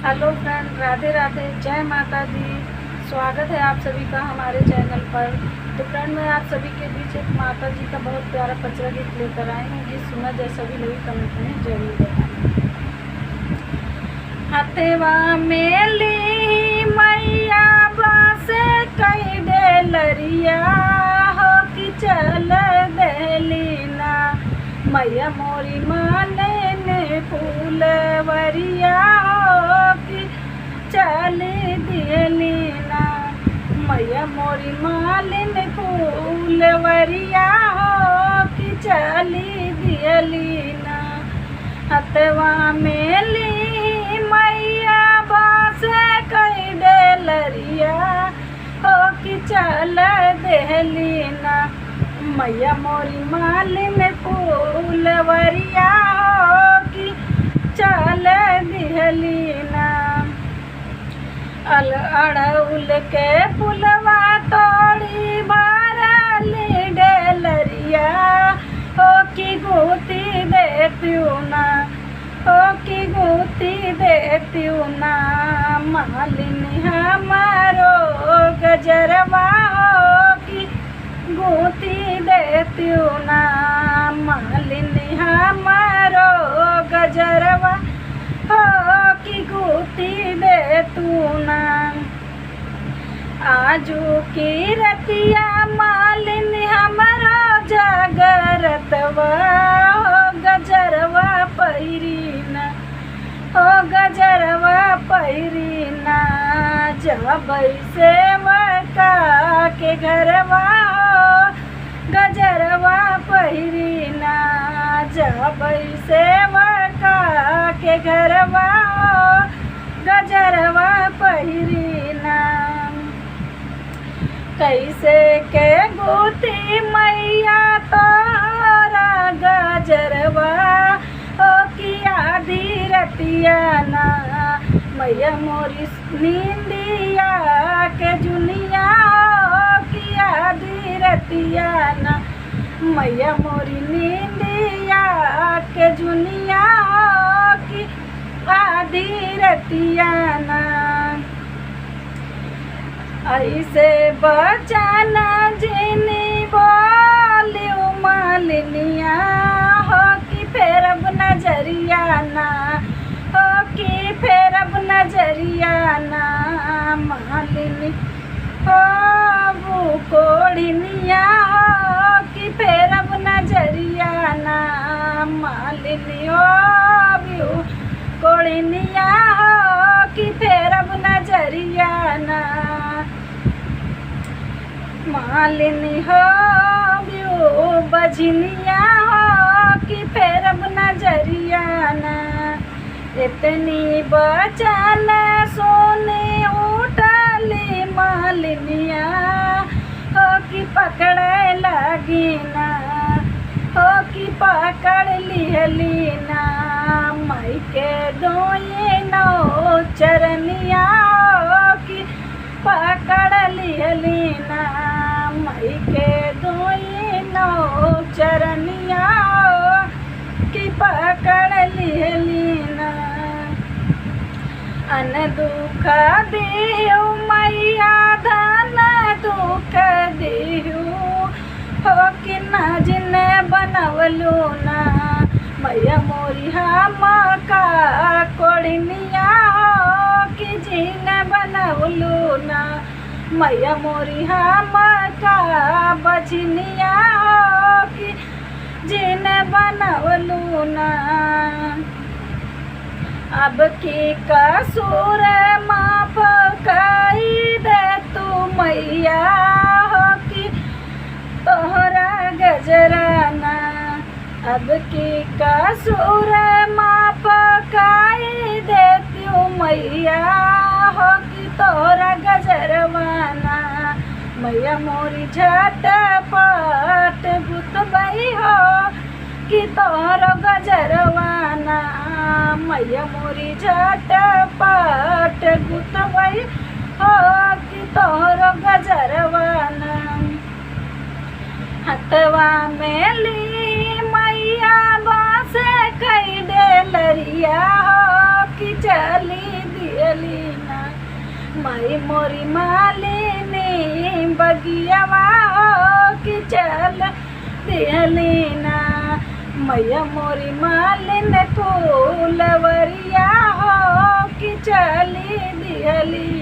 Hello friend, Radhe Radhe, जय माता दी। स्वागत है आप सभी का हमारे चैनल पर। तो फ्रेंड, मैं आप सभी के बीच एक माता जी का बहुत प्यारा पचरा गीत लेकर आई हूँ। गीत सुना जाए, सभी लोग कमेंट में जरूर बताएं। हथवा मेली मैया बासे कई डेलरिया हो कि चल देलीना मैया मोरी माने ने फूलवरिया हो कि चल दियलीना मैया मोरी मालिन फूलवरिया हो कि चली दियलीना हथवा मेली मैया बास कई डेलरिया हो कि चल देहलीना मैया मोरी मालिन फूलवरिया हो कि चल दिहलीना अड़उल के फुलवा तोड़ी भरली डेलरिया हो कि गुती देत्यूना हो कि गुती देत्यूना मालिनी हमारो गजरवा हो कि गुती देत्यूना मालिनी हमारो गजरवा हो कि गुती देतूना आजू की रतिया मालिन हमारा जागरतवा हो गजरवा पैरीना हो गजरवा पैरीना जब सेवका के घरवा हो गजरवा पैरीना जब सेवका के घरवा हो गजरवा पैरीना कैसे के गोती मैया तोरा गजरवा हो कि आधी रतियाना मैया मोरी नींदिया के जुनिया हो कि आधी रतियाना मैया मोरी नींदिया के जुनिया हो कि आधी रतियाना ऐसे बचाना जिनी बोलियो मालिनिया हो कि फेर अब नजरियाना हो कि फेर अब नजरियाना मालिनी हो वो कोड़िनिया हो कि फेर अब नजरियाना मालिनी हो वो कोड़िनिया हो कि फेर अब नजरियाना मालिनी हो बियो बजनिया हो कि फेर अब नजरियाना इतनी बचन सोने उठली मालिनिया हो कि पकड़े लगीना हो कि पकड़ लिहलीना माई के दोये नो चरनिया हो कि पकड़ लिहलीना माई के दोये नो चरनिया हो कि पकड़ लिहलीना अन दुख दियो मैया धन दुख दियो हो कि ना जिने बनवलू ना मैया मोरी हम का कोड़िनिया हो कि जिने बनवलू ना मैया मोरी हम का बजनिया हो कि जिने बनवलू ना अब की कसूर माफ कई दे तू मैया हो कि तोहरा गजराना अब की कसूर माफ कई देती मैया हो कि तोहरा गजरवाना मैया मोरी झटपट गुतबई हो कि तोहर गजरवाना मैया मोरी झटपट गुतबई हो कि तोहर गजरवाना हथवा मेली मैया बास कई डेलरिया हो कि चली दिहलीना। माई मोरी मालिनी बगियावा हो कि चल दिहलीना। मैया मोरी मालिन फूलवरिया हो कि चली दिहली।